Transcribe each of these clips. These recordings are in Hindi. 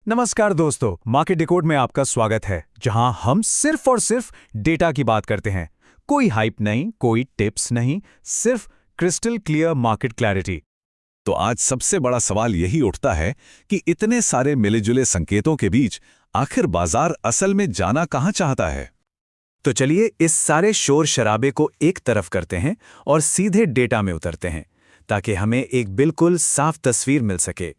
नमस्कार दोस्तों, मार्केट डिकोड में आपका स्वागत है, जहां हम सिर्फ और सिर्फ डेटा की बात करते हैं। कोई हाइप नहीं, कोई टिप्स नहीं, सिर्फ क्रिस्टल क्लियर मार्केट क्लैरिटी। तो आज सबसे बड़ा सवाल यही उठता है कि इतने सारे मिले-जुले संकेतों के बीच आखिर बाजार असल में जाना कहां चाहता है। तो चलिए इस सारे शोर शराबे को एक तरफ करते हैं और सीधे डेटा में उतरते हैं, ताकि हमें एक बिल्कुल साफ तस्वीर मिल सके।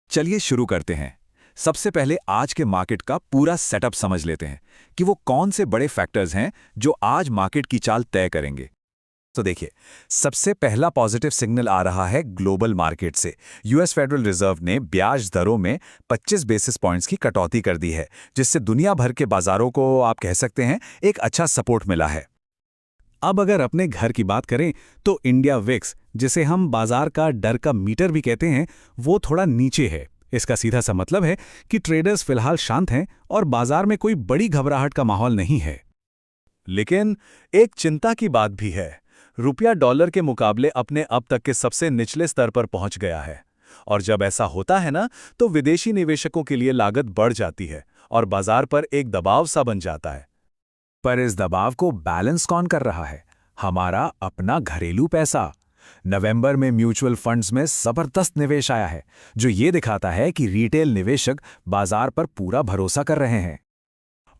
चलिए शुरू करते हैं। सबसे पहले आज के मार्केट का पूरा सेटअप समझ लेते हैं कि वो कौन से बड़े फैक्टर्स हैं जो आज मार्केट की चाल तय करेंगे। तो देखिए, सबसे पहला पॉजिटिव सिग्नल आ रहा है ग्लोबल मार्केट से। यूएस फेडरल रिजर्व ने ब्याज दरों में 25 बेसिस पॉइंट्स की कटौती कर दी है, जिससे दुनिया भर के बाजारों को आप कह सकते हैं एक अच्छा सपोर्ट मिला है। अब अगर अपने घर की बात करें तो इंडिया विक्स, जिसे हम बाजार का डर का मीटर भी कहते हैं, वो थोड़ा नीचे है। इसका सीधा सा मतलब है कि ट्रेडर्स फिलहाल शांत हैं और बाजार में कोई बड़ी घबराहट का माहौल नहीं है। लेकिन एक चिंता की बात भी है। रुपया डॉलर के मुकाबले अपने अब तक के सबसे निचले स्तर पर पहुंच गया है, और जब ऐसा होता है ना, तो विदेशी निवेशकों के लिए लागत बढ़ जाती है और बाजार पर एक दबाव सा बन जाता है। पर इस दबाव को बैलेंस कौन कर रहा है? हमारा अपना घरेलू पैसा। नवंबर में म्यूचुअल फंड्स में जबरदस्त निवेश आया है, जो ये दिखाता है कि रिटेल निवेशक बाजार पर पूरा भरोसा कर रहे हैं।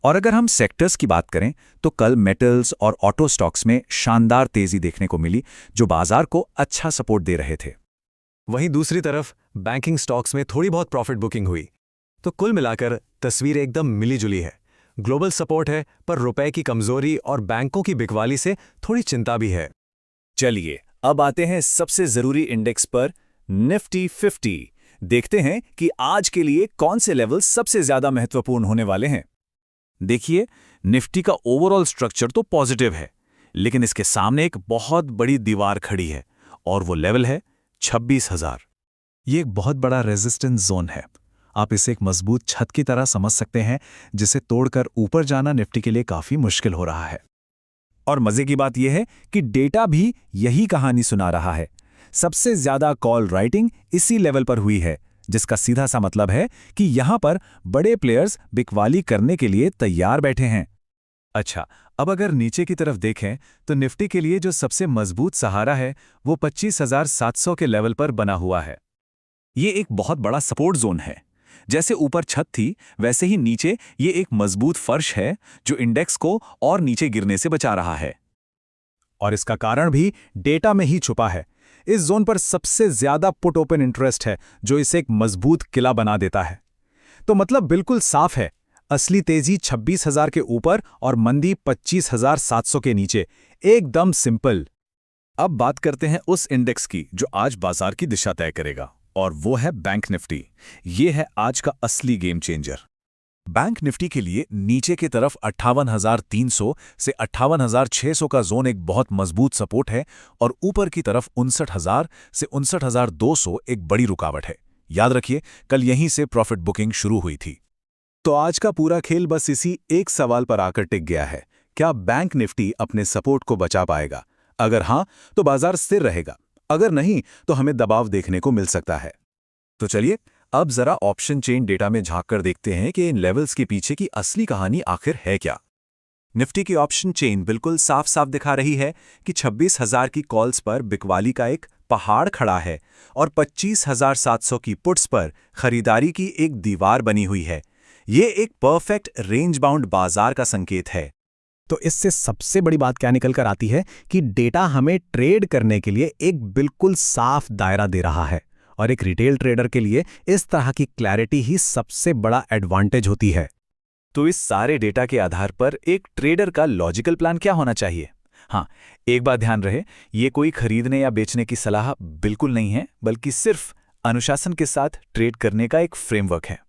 और अगर हम सेक्टर्स की बात करें तो कल मेटल्स और ऑटो स्टॉक्स में शानदार तेजी देखने को मिली, जो बाजार को अच्छा सपोर्ट दे रहे थे। वहीं दूसरी तरफ बैंकिंग स्टॉक्स में थोड़ी बहुत प्रॉफिट बुकिंग हुई। तो कुल मिलाकर तस्वीर एकदम मिली-जुली है। ग्लोबल सपोर्ट है, पर रुपए की कमजोरी और बैंकों की बिकवाली से थोड़ी चिंता भी है। चलिए अब आते हैं सबसे जरूरी इंडेक्स पर, निफ्टी 50। देखते हैं कि आज के लिए कौन से लेवल सबसे ज्यादा महत्वपूर्ण होने वाले हैं। देखिए, निफ्टी का ओवरऑल स्ट्रक्चर तो पॉजिटिव है, लेकिन इसके सामने एक बहुत बड़ी दीवार खड़ी है, और वो लेवल है 26,000। ये एक बहुत बड़ा रेजिस्टेंस जोन है। आप इसे एक मजबूत छत की तरह समझ सकते हैं, जिसे तोड़कर ऊपर जाना निफ्टी के लिए काफी मुश्किल हो रहा है। और मजे की बात यह है कि डेटा भी यही कहानी सुना रहा है। सबसे ज्यादा कॉल राइटिंग इसी लेवल पर हुई है, जिसका सीधा सा मतलब है कि यहां पर बड़े प्लेयर्स बिकवाली करने के लिए तैयार बैठे हैं। अच्छा, अब अगर नीचे की तरफ देखें तो निफ्टी के लिए जो सबसे मजबूत सहारा है वो 25,700 के लेवल पर बना हुआ है। ये एक बहुत बड़ा सपोर्ट जोन है। जैसे ऊपर छत थी, वैसे ही नीचे ये एक मजबूत फर्श है जो इंडेक्स को और नीचे गिरने से बचा रहा है। और इसका कारण भी डेटा में ही छुपा है। इस जोन पर सबसे ज्यादा पुट ओपन इंटरेस्ट है, जो इसे एक मजबूत किला बना देता है। तो मतलब बिल्कुल साफ है, असली तेजी 26,000 के ऊपर और मंदी 25,700 के नीचे। एकदम सिंपल। अब बात करते हैं उस इंडेक्स की जो आज बाजार की दिशा तय करेगा, और वो है बैंक निफ्टी। ये है आज का असली गेम चेंजर। बैंक निफ्टी के लिए नीचे की तरफ 58,300 से 58,600 का जोन एक बहुत मजबूत सपोर्ट है, और ऊपर की तरफ 59,000 से 59,200 एक बड़ी रुकावट है। याद रखिए, कल यहीं से प्रॉफिट बुकिंग शुरू हुई थी। तो आज का पूरा खेल बस इसी एक सवाल पर आकर टिक गया है, क्या बैंक निफ्टी अपने सपोर्ट को बचा पाएगा? अगर हां, तो बाजार स्थिर रहेगा, अगर नहीं तो हमें दबाव देखने को मिल सकता है। तो चलिए अब जरा ऑप्शन चेन डेटा में झांककर देखते हैं कि इन लेवल्स के पीछे की असली कहानी आखिर है क्या। निफ्टी की ऑप्शन चेन बिल्कुल साफ साफ दिखा रही है कि 26,000 की कॉल्स पर बिकवाली का एक पहाड़ खड़ा है, और 25,700 की पुट्स पर खरीदारी की एक दीवार बनी हुई है। ये एक परफेक्ट रेंज बाउंड बाजार का संकेत है। तो इससे सबसे बड़ी बात क्या निकल कर आती है कि डेटा हमें ट्रेड करने के लिए एक बिल्कुल साफ दायरा दे रहा है, और एक रिटेल ट्रेडर के लिए इस तरह की क्लैरिटी ही सबसे बड़ा एडवांटेज होती है। तो इस सारे डेटा के आधार पर एक ट्रेडर का लॉजिकल प्लान क्या होना चाहिए? हाँ, एक बात ध्यान रहे, ये कोई खरीदने या बेचने की सलाह बिल्कुल नहीं है, बल्कि सिर्फ अनुशासन के साथ ट्रेड करने का एक फ्रेमवर्क है।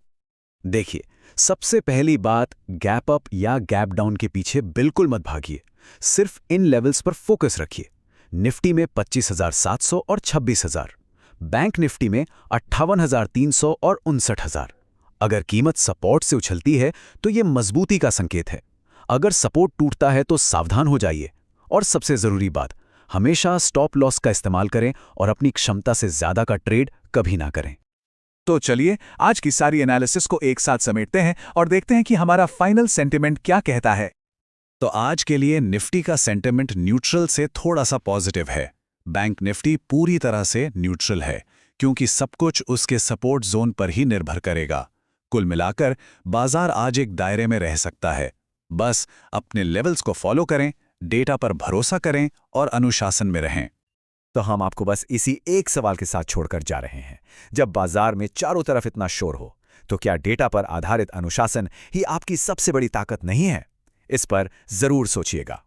देखिए, सबसे पहली बात, गैप अप या गैप डाउन के पीछे बिल्कुल मत भागिए। सिर्फ इन लेवल्स पर फोकस रखिए। निफ्टी में 25,700 और 26,000, बैंक निफ्टी में 58,300 और 59,000। अगर कीमत सपोर्ट से उछलती है तो यह मजबूती का संकेत है। अगर सपोर्ट टूटता है तो सावधान हो जाइए। और सबसे जरूरी बात, हमेशा स्टॉप लॉस का इस्तेमाल करें और अपनी क्षमता से ज्यादा का ट्रेड कभी ना करें। तो चलिए आज की सारी एनालिसिस को एक साथ समेटते हैं और देखते हैं कि हमारा फाइनल सेंटिमेंट क्या कहता है। तो आज के लिए निफ्टी का सेंटिमेंट न्यूट्रल से थोड़ा सा पॉजिटिव है। बैंक निफ्टी पूरी तरह से न्यूट्रल है, क्योंकि सब कुछ उसके सपोर्ट जोन पर ही निर्भर करेगा। कुल मिलाकर बाजार आज एक दायरे में रह सकता है। बस अपने लेवल्स को फॉलो करें, डेटा पर भरोसा करें और अनुशासन में रहें। तो हम आपको बस इसी एक सवाल के साथ छोड़कर जा रहे हैं। जब बाजार में चारों तरफ इतना शोर हो, तो क्या डेटा पर आधारित अनुशासन ही आपकी सबसे बड़ी ताकत नहीं है? इस पर जरूर सोचिएगा।